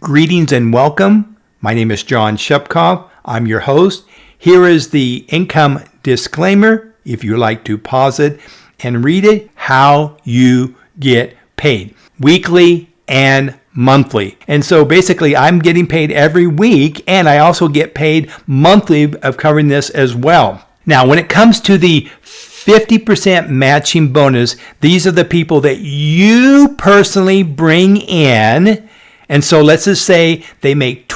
Greetings and welcome. My name is John Schepcoff. I'm your host. Here is the income disclaimer. If you like to pause it and read it, how you get paid weekly and monthly. And so basically I'm getting paid every week, and I also get paid monthly of covering this as well. Now, when it comes to the 50% matching bonus, these are the people that you personally bring in. And so let's just say they made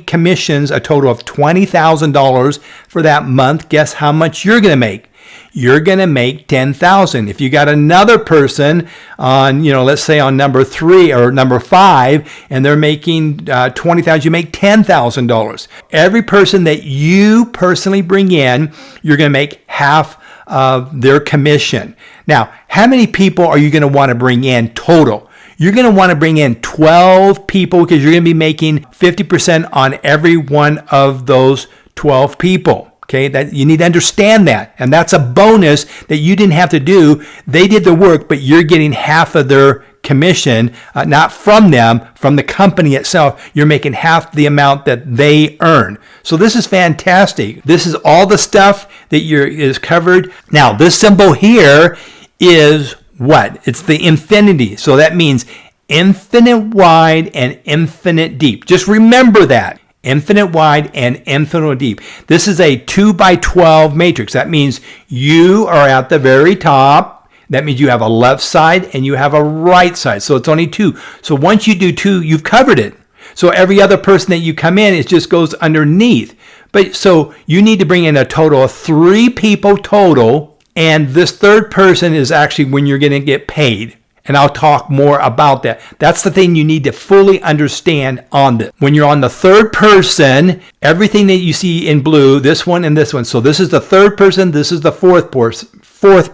commissions a total of $20,000 for that month. Guess how much you're going to make? You're going to make $10,000. If you got another person on, let's say on number 3 or number 5, and they're making $20,000, you make $10,000. Every person that you personally bring in, you're going to make half of their commission. Now, how many people are you going to want to bring in total? You're going to want to bring in 12 people because you're going to be making 50% on every one of those 12 people. Okay, that you need to understand that. And that's a bonus that you didn't have to do. They did the work, but you're getting half of their commission, not from them, from the company itself. You're making half the amount that they earn. So this is fantastic. This is all the stuff that is covered. Now, this symbol here is what? It's the infinity. So that means infinite wide and infinite deep. Just remember that. Infinite wide and infinite deep. This is a 2x12 matrix. That means you are at the very top. That means you have a left side and you have a right side. So it's only 2. So once you do 2, you've covered it. So every other person that you come in, it just goes underneath. But so you need to bring in a total of 3 people total. And this third person is actually when you're going to get paid. And I'll talk more about that. That's the thing you need to fully understand on this. When you're on the third person, everything that you see in blue, this one and this one. So this is the third person. This is the fourth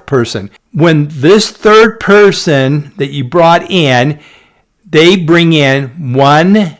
person. When this third person that you brought in, they bring in 1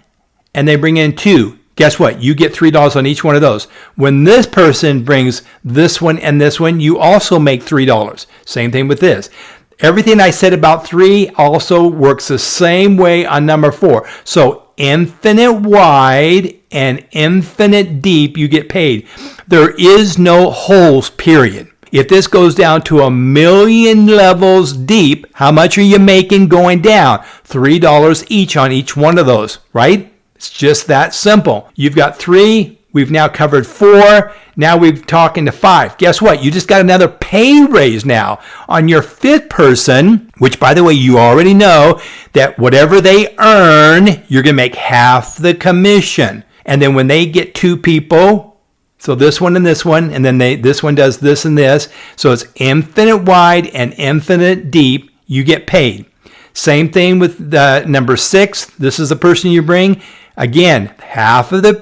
and they bring in 2. Guess what? You get $3 on each one of those. When this person brings this one and this one, you also make $3. Same thing with this. Everything I said about 3 also works the same way on number 4. So infinite wide and infinite deep, you get paid. There is no holes, period. If this goes down to 1,000,000 levels deep, how much are you making going down? $3 each on each one of those, right? It's just that simple. You've got 3. We've now covered 4. Now we're talking to 5. Guess what? You just got another pay raise now on your 5th person, which, by the way, you already know that whatever they earn, you're going to make half the commission. And then when they get 2 people, so this one, and then this one does this and this. So it's infinite wide and infinite deep. You get paid. Same thing with the number 6. This is the person you bring. Again, half of this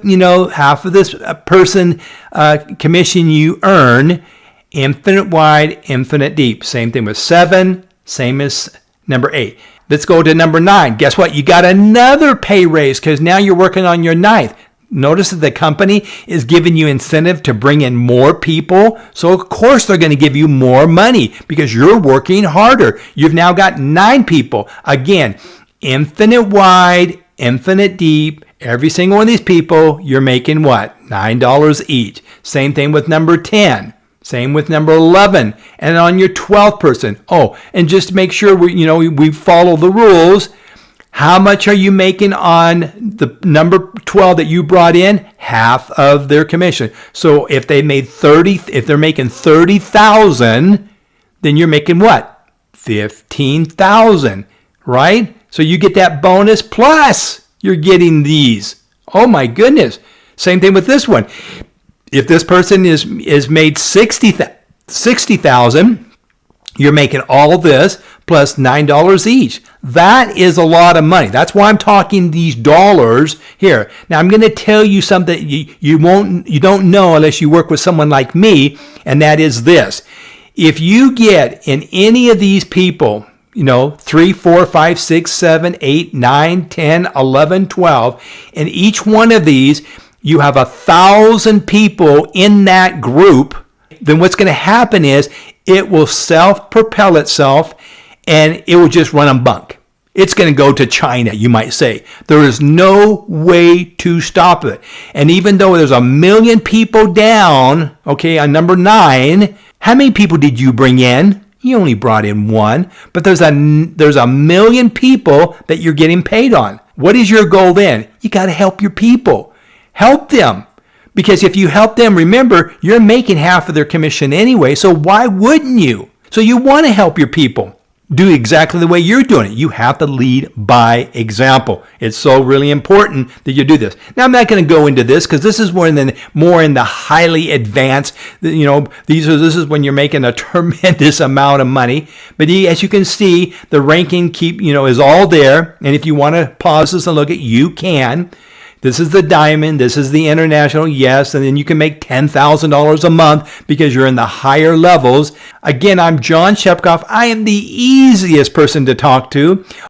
person commission you earn, infinite wide, infinite deep. Same thing with 7, same as number 8. Let's go to number 9. Guess what? You got another pay raise because now you're working on your 9th. Notice that the company is giving you incentive to bring in more people. So of course they're going to give you more money because you're working harder. You've now got 9 people. Again, infinite wide, infinite deep. Every single one of these people, you're making what? $9 each. Same thing with number 10. Same with number 11. And on your 12th person. Oh, and just to make sure we follow the rules. How much are you making on the number 12 that you brought in? Half of their commission. So if they're making 30,000, then you're making what? 15,000, right? So you get that bonus plus you're getting these. Oh my goodness. Same thing with this one. If this person is made 60,000, you're making all this plus $9 each. That is a lot of money. That's why I'm talking these dollars here. Now I'm going to tell you something you don't know unless you work with someone like me, and that is this. If you get in any of these people, 3, 4, 5, 6, 7, 8, 9, 10, 11, 12. And each one of these, you have 1,000 people in that group. Then what's going to happen is it will self-propel itself and it will just run amok. It's going to go to China, you might say. There is no way to stop it. And even though there's 1 million people down, okay, on number 9, how many people did you bring in? You only brought in 1, but there's a million people that you're getting paid on. What is your goal then? You got to help your people. Help them. Because if you help them, remember, you're making half of their commission anyway, so why wouldn't you? So you want to help your people. Do exactly the way you're doing it. You have to lead by example. It's so really important that you do this. Now, I'm not going to go into this because this is more in the highly advanced, this is when you're making a tremendous amount of money. But as you can see, the ranking is all there. And if you want to pause this and look at, you can. This is the diamond. This is the international. Yes. And then you can make $10,000 a month because you're in the higher levels. Again, I'm John Schepcoff. I am the easiest person to talk to.